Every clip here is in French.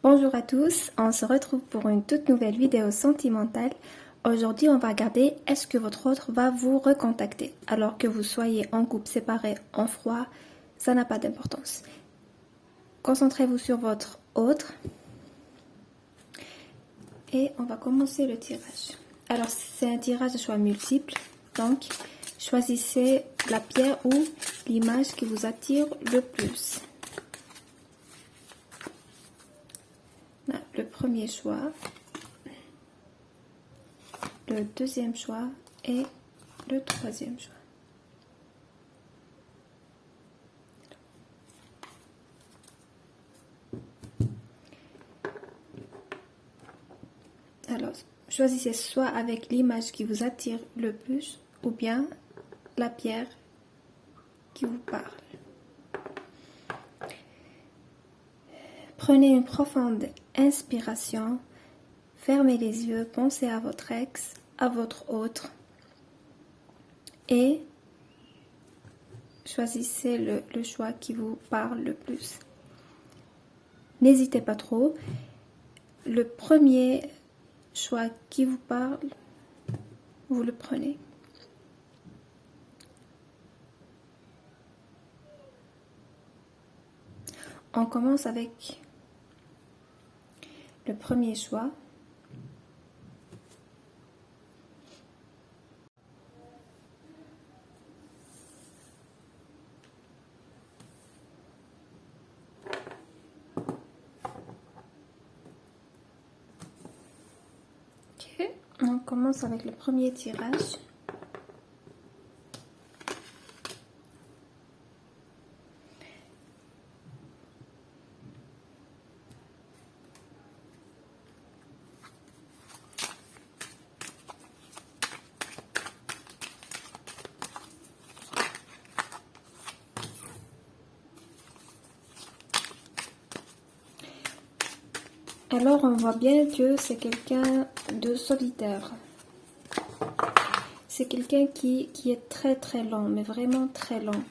Bonjour à tous, on se retrouve pour une toute nouvelle vidéo sentimentale. Aujourd'hui, on va regarder est-ce que votre autre va vous recontacter. Alors que vous soyez en couple séparé, en froid, ça n'a pas d'importance. Concentrez-vous sur votre autre. Et on va commencer le tirage. Alors, c'est un tirage de choix multiples. Donc, choisissez la pierre ou l'image qui vous attire le plus. Le premier choix, le deuxième choix et le troisième choix. Alors, choisissez soit avec l'image qui vous attire le plus ou bien la pierre qui vous parle. Prenez une profonde inspiration, fermez les yeux, pensez à votre ex, à votre autre et choisissez le choix qui vous parle le plus. N'hésitez pas trop. Le premier choix qui vous parle, vous le prenez. On commence avec le premier choix. Ok, on commence avec le premier tirage. Alors, on voit bien que c'est quelqu'un de solitaire. C'est quelqu'un qui est très très lent, mais vraiment très lent.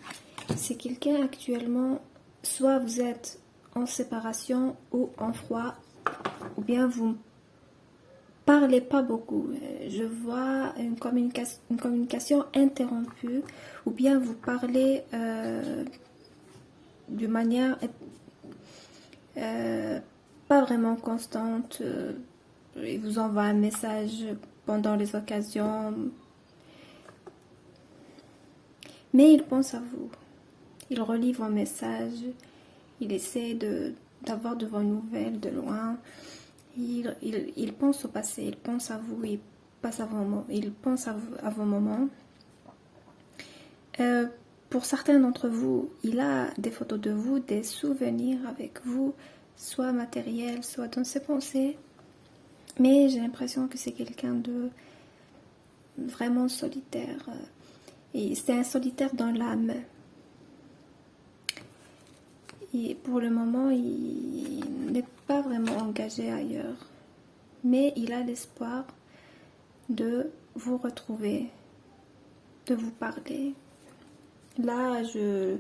C'est quelqu'un actuellement, soit vous êtes en séparation ou en froid, ou bien vous ne parlez pas beaucoup. Je vois une communication interrompue, ou bien vous parlez d'une manière pas vraiment constante. Il vous envoie un message pendant les occasions, mais il pense à vous. Il relit vos messages, il essaie d'avoir de vos nouvelles de loin. Il pense au passé, il pense à vous, il pense à vos moments. Pour certains d'entre vous, il a des photos de vous, des souvenirs avec vous, soit matériels, soit dans ses pensées. Mais j'ai l'impression que c'est quelqu'un de vraiment solitaire. Et c'est un solitaire dans l'âme. Et pour le moment, il n'est pas vraiment engagé ailleurs. Mais il a l'espoir de vous retrouver, de vous parler. Là, je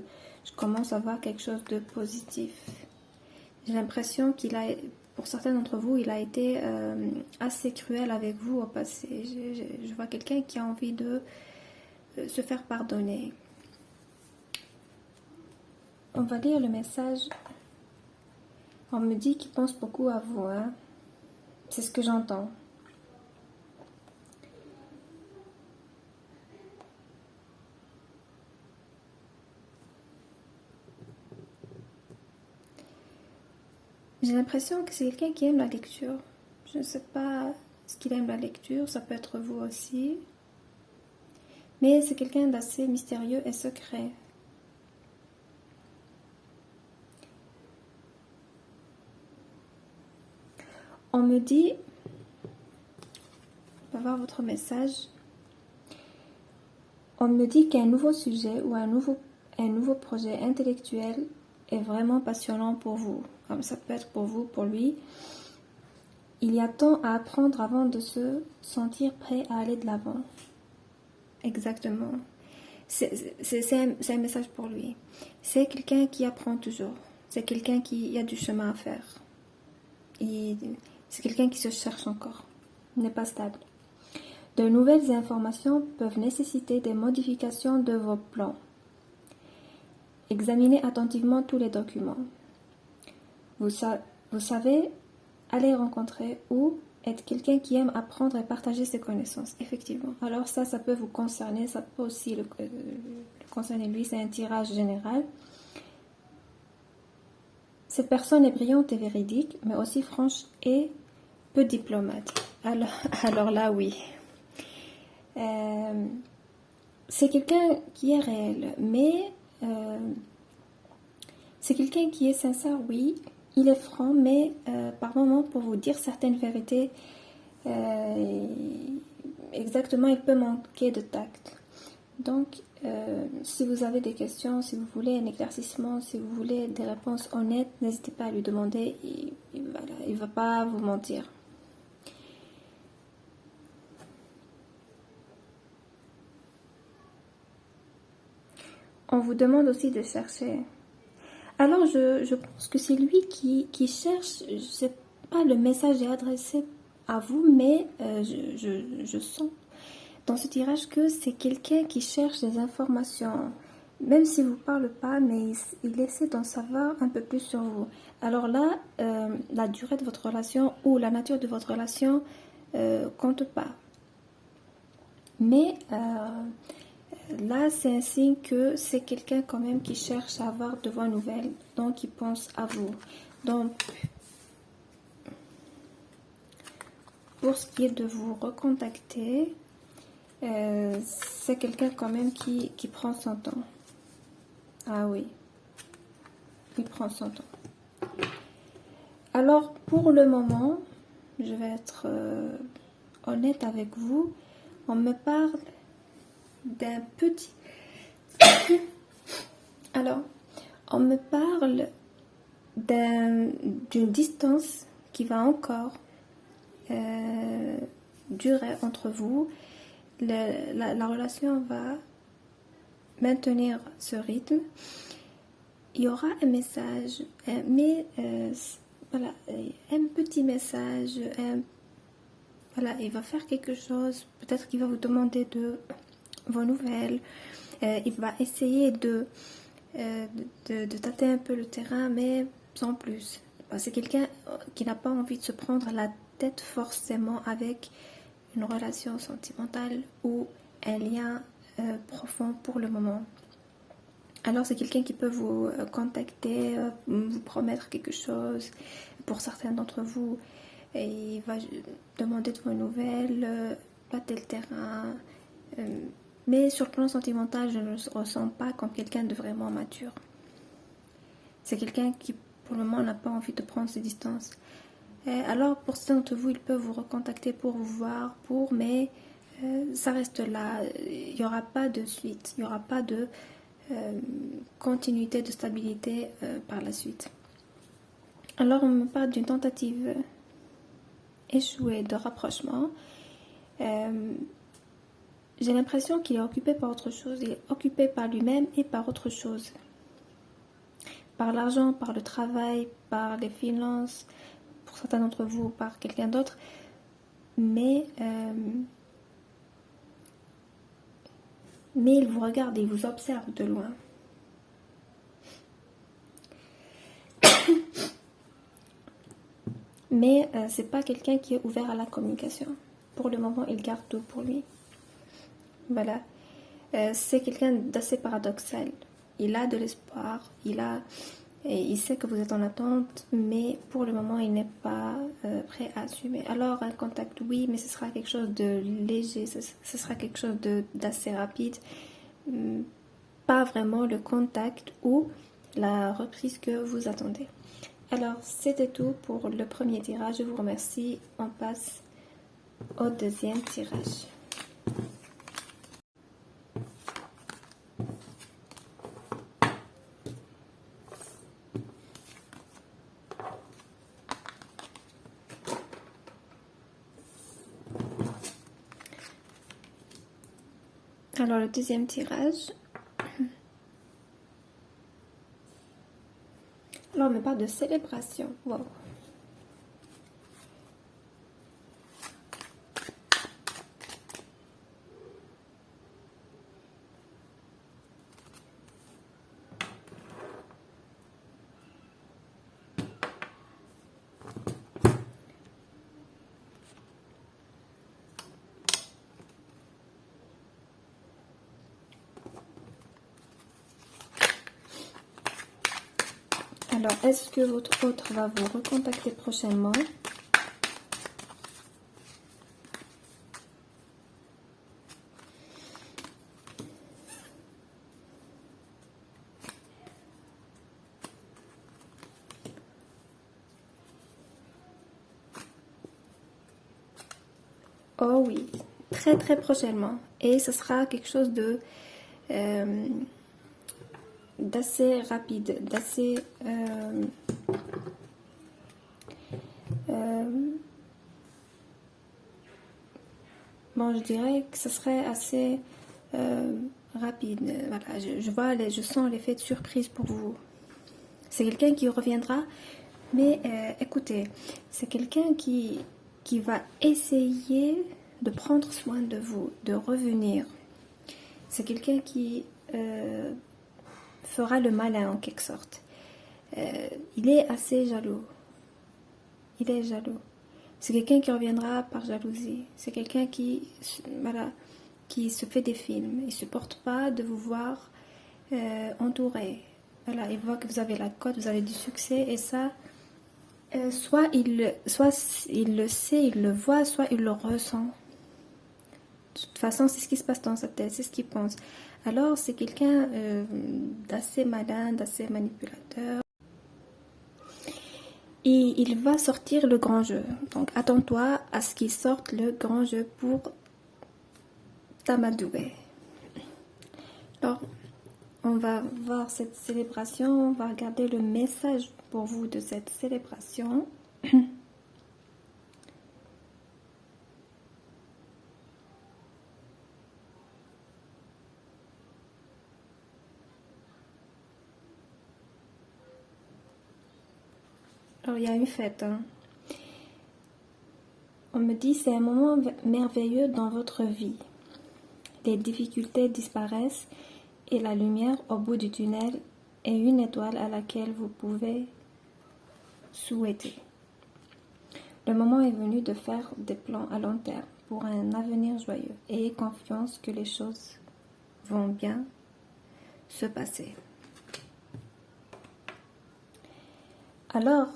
commence à voir quelque chose de positif. J'ai l'impression qu'il a, pour certains d'entre vous, il a été assez cruel avec vous au passé. Je vois quelqu'un qui a envie de se faire pardonner. On va lire le message. On me dit qu'il pense beaucoup à vous, hein. C'est ce que j'entends. J'ai l'impression que c'est quelqu'un qui aime la lecture. Je ne sais pas ce qu'il aime la lecture, ça peut être vous aussi. Mais c'est quelqu'un d'assez mystérieux et secret. On me dit, on va voir votre message. On me dit qu'un nouveau sujet ou un nouveau projet intellectuel est vraiment passionnant pour vous. Comme ça peut être pour vous, pour lui. Il y a tant à apprendre avant de se sentir prêt à aller de l'avant. Exactement. C'est un message pour lui. C'est quelqu'un qui apprend toujours. C'est quelqu'un qui a du chemin à faire. C'est quelqu'un qui se cherche encore, n'est pas stable. De nouvelles informations peuvent nécessiter des modifications de vos plans. Examinez attentivement tous les documents. Vous savez aller rencontrer ou être quelqu'un qui aime apprendre et partager ses connaissances, effectivement. Alors ça peut vous concerner, ça peut aussi le concerner lui, c'est un tirage général. Cette personne est brillante et véridique, mais aussi franche et peu diplomate. Alors là, oui. C'est quelqu'un qui est réel, mais c'est quelqu'un qui est sincère, oui. Il est franc, mais par moments, pour vous dire certaines vérités, exactement, il peut manquer de tact. Donc, si vous avez des questions, si vous voulez un éclaircissement, si vous voulez des réponses honnêtes, n'hésitez pas à lui demander. Il ne va pas vous mentir. On vous demande aussi de chercher. Alors, je pense que c'est lui qui cherche. Je ne sais pas, le message est adressé à vous, mais je sens dans ce tirage que c'est quelqu'un qui cherche des informations. Même s'il ne vous parle pas, mais il essaie d'en savoir un peu plus sur vous. Alors là, la durée de votre relation ou la nature de votre relation compte pas. Mais là, c'est un signe que c'est quelqu'un quand même qui cherche à avoir de vos nouvelles, donc il pense à vous. Donc, pour ce qui est de vous recontacter, c'est quelqu'un quand même qui prend son temps. Ah oui, il prend son temps. Alors, pour le moment, je vais être honnête avec vous, on me parle d'un petit... Alors, on me parle d'une distance qui va encore durer entre vous. La relation va maintenir ce rythme. Il y aura un message, mais voilà, un petit message. Voilà, il va faire quelque chose. Peut-être qu'il va vous demander de vos nouvelles. Il va essayer de tâter un peu le terrain, mais sans plus. C'est quelqu'un qui n'a pas envie de se prendre la tête forcément avec une relation sentimentale ou un lien profond pour le moment. Alors c'est quelqu'un qui peut vous contacter, vous promettre quelque chose. Pour certains d'entre vous, et il va demander de vos nouvelles, tâter le terrain. Mais sur le plan sentimental, je ne le ressens pas comme quelqu'un de vraiment mature. C'est quelqu'un qui, pour le moment, n'a pas envie de prendre ses distances. Alors, pour certains d'entre vous, il peut vous recontacter pour vous voir, mais ça reste là. Il n'y aura pas de suite. Il n'y aura pas de continuité, de stabilité par la suite. Alors, on me parle d'une tentative échouée de rapprochement. J'ai l'impression qu'il est occupé par autre chose. Il est occupé par lui-même et par autre chose. Par l'argent, par le travail, par les finances, pour certains d'entre vous, par quelqu'un d'autre. Mais il vous regarde et il vous observe de loin. Mais c'est pas quelqu'un qui est ouvert à la communication. Pour le moment, il garde tout pour lui. Voilà. C'est quelqu'un d'assez paradoxal. Il a de l'espoir, il sait que vous êtes en attente, mais pour le moment, il n'est pas prêt à assumer. Alors, un contact, oui, mais ce sera quelque chose de léger, ce sera quelque chose d'assez rapide. Pas vraiment le contact ou la reprise que vous attendez. Alors, c'était tout pour le premier tirage. Je vous remercie. On passe au deuxième tirage. Alors, le deuxième tirage. Là, on me parle de célébration. Wow. Alors, est-ce que votre autre va vous recontacter prochainement? Oh oui, très très prochainement. Et ce sera quelque chose de d'assez rapide, d'assez bon, je dirais que ce serait assez rapide. Voilà, je vois, je sens l'effet de surprise pour vous. C'est quelqu'un qui reviendra, mais écoutez, c'est quelqu'un qui va essayer de prendre soin de vous, de revenir. C'est quelqu'un qui fera le malin en quelque sorte. Il est assez jaloux. Il est jaloux. C'est quelqu'un qui reviendra par jalousie. C'est quelqu'un qui, voilà, qui se fait des films. Il ne supporte pas de vous voir entouré. Voilà, il voit que vous avez la cote, vous avez du succès et ça, soit il le sait, il le voit, soit il le ressent. De toute façon, c'est ce qui se passe dans sa tête, c'est ce qu'il pense. Alors, c'est quelqu'un d'assez malin, d'assez manipulateur. Et il va sortir le grand jeu. Donc, attends-toi à ce qu'il sorte le grand jeu pour t'amadouer. Alors, on va voir cette célébration, on va regarder le message pour vous de cette célébration. Alors, il y a une fête. Hein. On me dit c'est un moment merveilleux dans votre vie. Les difficultés disparaissent et la lumière au bout du tunnel est une étoile à laquelle vous pouvez souhaiter. Le moment est venu de faire des plans à long terme pour un avenir joyeux. Ayez confiance que les choses vont bien se passer. Alors,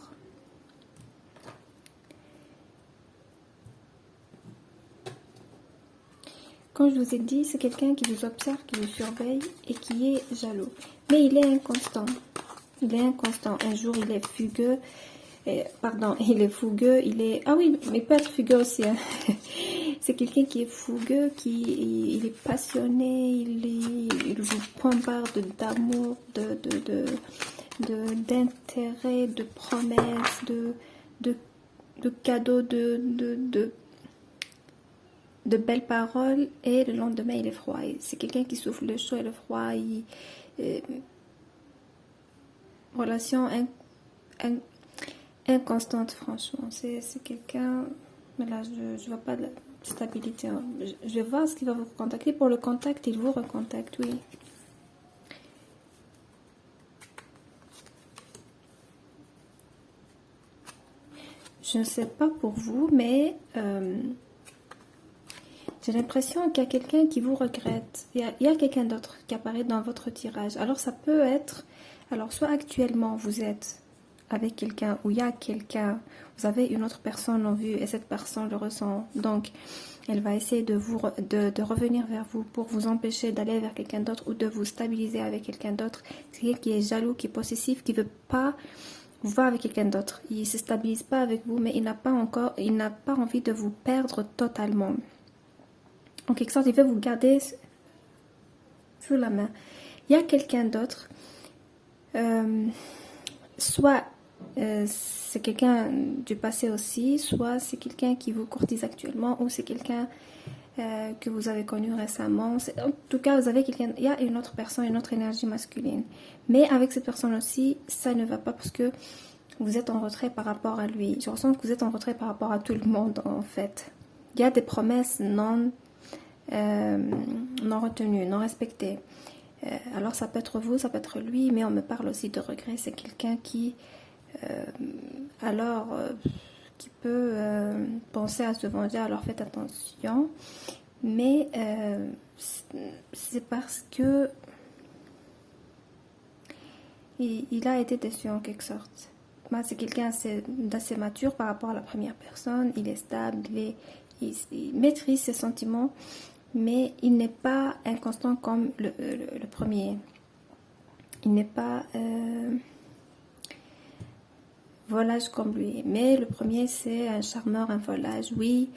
comme je vous ai dit, c'est quelqu'un qui vous observe, qui vous surveille et qui est jaloux. Mais il est inconstant. Il est inconstant. Un jour, il est fugueux. Pardon, il est fougueux. Il est... Ah oui, mais il peut être fugueux aussi. Hein. C'est quelqu'un qui est fougueux, il est passionné, il vous bombarde d'amour, d'intérêt, de promesses, de cadeaux, de belles paroles, et le lendemain il est froid. C'est quelqu'un qui souffle le chaud et le froid. Relation inconstante, franchement. C'est quelqu'un, mais là je vois pas de stabilité. Hein. Je vais voir ce qu'il va vous contacter. Pour le contact, il vous recontacte, oui. Je ne sais pas pour vous, mais j'ai l'impression qu'il y a quelqu'un qui vous regrette. Il y a quelqu'un d'autre qui apparaît dans votre tirage. Alors ça peut être, alors soit actuellement vous êtes avec quelqu'un ou il y a quelqu'un, vous avez une autre personne en vue et cette personne le ressent. Donc elle va essayer de revenir vers vous pour vous empêcher d'aller vers quelqu'un d'autre ou de vous stabiliser avec quelqu'un d'autre. C'est quelqu'un qui est jaloux, qui est possessif, qui ne veut pas vous voir avec quelqu'un d'autre. Il ne se stabilise pas avec vous, mais il n'a pas envie de vous perdre totalement. En quelque sorte, il veut vous garder sous la main. Il y a quelqu'un d'autre, soit c'est quelqu'un du passé aussi, soit c'est quelqu'un qui vous courtise actuellement, ou c'est quelqu'un que vous avez connu récemment. En tout cas, vous avez quelqu'un, il y a une autre personne, une autre énergie masculine. Mais avec cette personne aussi, ça ne va pas parce que vous êtes en retrait par rapport à lui. Je ressens que vous êtes en retrait par rapport à tout le monde, en fait. Il y a des promesses non retenues, non respectées. Alors ça peut être vous, ça peut être lui, mais on me parle aussi de regret. C'est quelqu'un qui qui peut penser à se venger, alors faites attention. Mais c'est parce que il a été déçu en quelque sorte. Moi, c'est quelqu'un d'assez mature par rapport à la première personne. Il est stable, il maîtrise ses sentiments, mais il n'est pas inconstant comme le premier. Il n'est pas volage comme lui. Mais le premier, c'est un charmeur, un volage. Oui,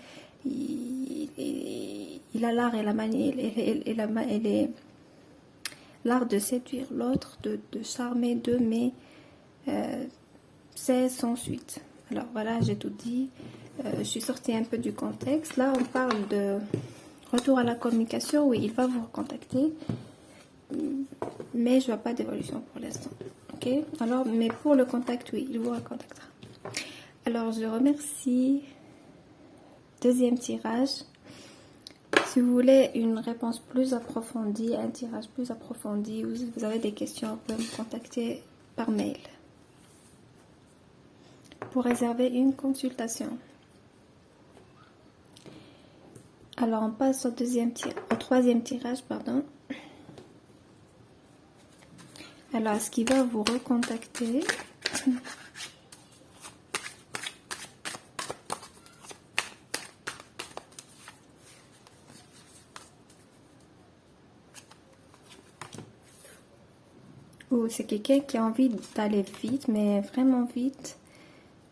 il a l'art et la manière, l'art de séduire l'autre, de charmer d'eux, mais c'est sans suite. Alors voilà, j'ai tout dit. Je suis sortie un peu du contexte. Là, on parle de retour à la communication. Oui, il va vous recontacter, mais je ne vois pas d'évolution pour l'instant. Ok. Alors, mais pour le contact, oui, il vous recontactera. Alors, je remercie. Deuxième tirage. Si vous voulez une réponse plus approfondie, un tirage plus approfondi, ou si vous avez des questions, vous pouvez me contacter par mail pour réserver une consultation. Alors, on passe au troisième tirage, pardon. Alors, est-ce qu'il va vous recontacter? Ou c'est quelqu'un qui a envie d'aller vite, mais vraiment vite,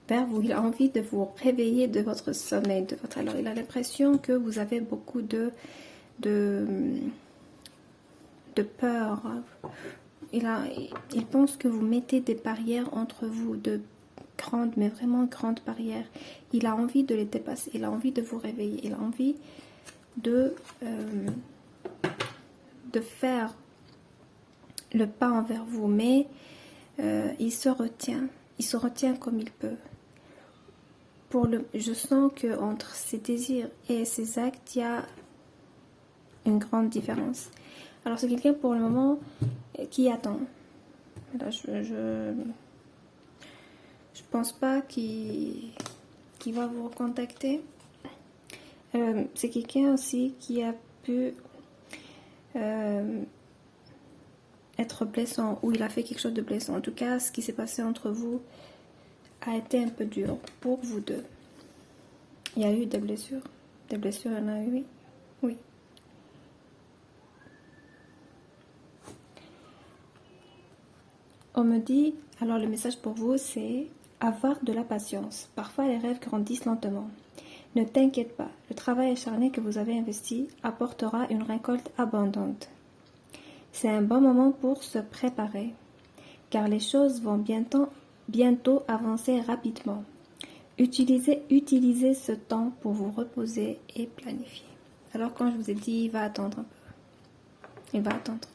vers vous. Il a envie de vous réveiller de votre sommeil. Alors, il a l'impression que vous avez beaucoup de peur. Il pense que vous mettez des barrières entre vous, de grandes, mais vraiment grandes barrières. Il a envie de les dépasser. Il a envie de vous réveiller. Il a envie de faire le pas envers vous, mais il se retient comme il peut. Je sens que entre ses désirs et ses actes, il y a une grande différence. Alors c'est quelqu'un pour le moment qui attend. Alors, je pense pas qu'il va vous recontacter. C'est quelqu'un aussi qui a pu être blessant, ou il a fait quelque chose de blessant. En tout cas, ce qui s'est passé entre vous a été un peu dur pour vous deux. Il y a eu des blessures. Des blessures, il y en a eu, oui. Oui. On me dit, alors le message pour vous, c'est avoir de la patience. Parfois, les rêves grandissent lentement. Ne t'inquiète pas, le travail acharné que vous avez investi apportera une récolte abondante. C'est un bon moment pour se préparer, car les choses vont bientôt avancer rapidement. Utilisez ce temps pour vous reposer et planifier. Alors quand je vous ai dit, il va attendre un peu. Il va attendre.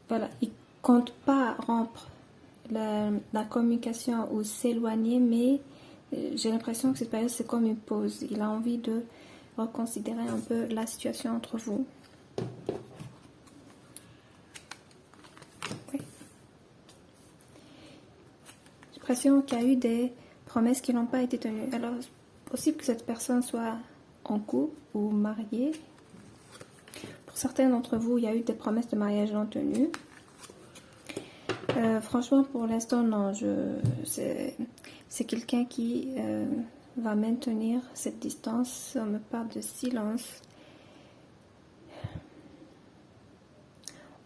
Voilà. Il ne compte pas rompre la communication ou s'éloigner, mais j'ai l'impression que cette période, c'est comme une pause. Il a envie de reconsidérer un peu la situation entre vous. Oui. J'ai l'impression qu'il y a eu des promesses qui n'ont pas été tenues. Alors, c'est possible que cette personne soit en couple ou mariée. Pour certains d'entre vous, il y a eu des promesses de mariage non tenues. Franchement, pour l'instant, non. C'est quelqu'un qui va maintenir cette distance. On me parle de silence.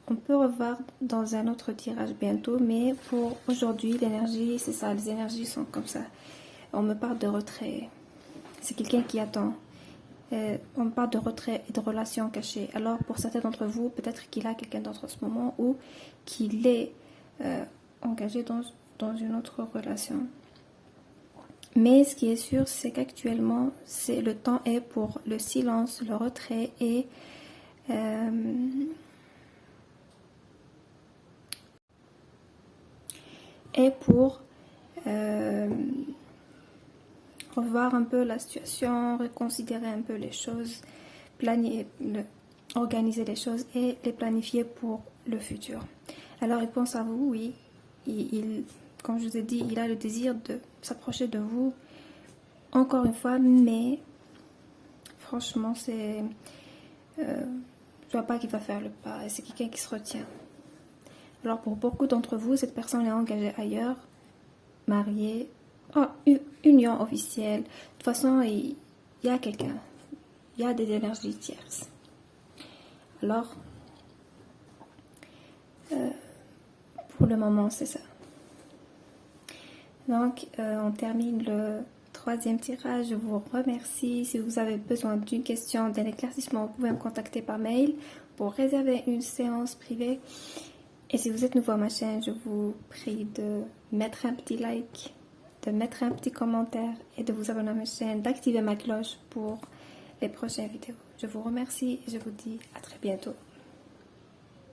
On peut revoir dans un autre tirage bientôt, mais pour aujourd'hui, l'énergie, c'est ça. Les énergies sont comme ça. On me parle de retrait. C'est quelqu'un qui attend. On parle de retrait et de relations cachées. Alors, pour certains d'entre vous, peut-être qu'il a quelqu'un d'autre en ce moment ou qu'il est engagé dans une autre relation. Mais ce qui est sûr, c'est qu'actuellement, le temps est pour le silence, le retrait et pour revoir un peu la situation, reconsidérer un peu les choses, organiser les choses et les planifier pour le futur. Alors il pense à vous, oui. Comme je vous ai dit, il a le désir de s'approcher de vous encore une fois, mais franchement, je vois pas qu'il va faire le pas. Et c'est quelqu'un qui se retient. Alors pour beaucoup d'entre vous, cette personne est engagée ailleurs, mariée, union officielle. De toute façon, il y a quelqu'un, il y a des énergies tierces. Alors, pour le moment, c'est ça. Donc, on termine le troisième tirage. Je vous remercie. Si vous avez besoin d'une question, d'un éclaircissement, vous pouvez me contacter par mail pour réserver une séance privée. Et si vous êtes nouveau à ma chaîne, je vous prie de mettre un petit like, de mettre un petit commentaire et de vous abonner à ma chaîne, d'activer ma cloche pour les prochaines vidéos. Je vous remercie et je vous dis à très bientôt.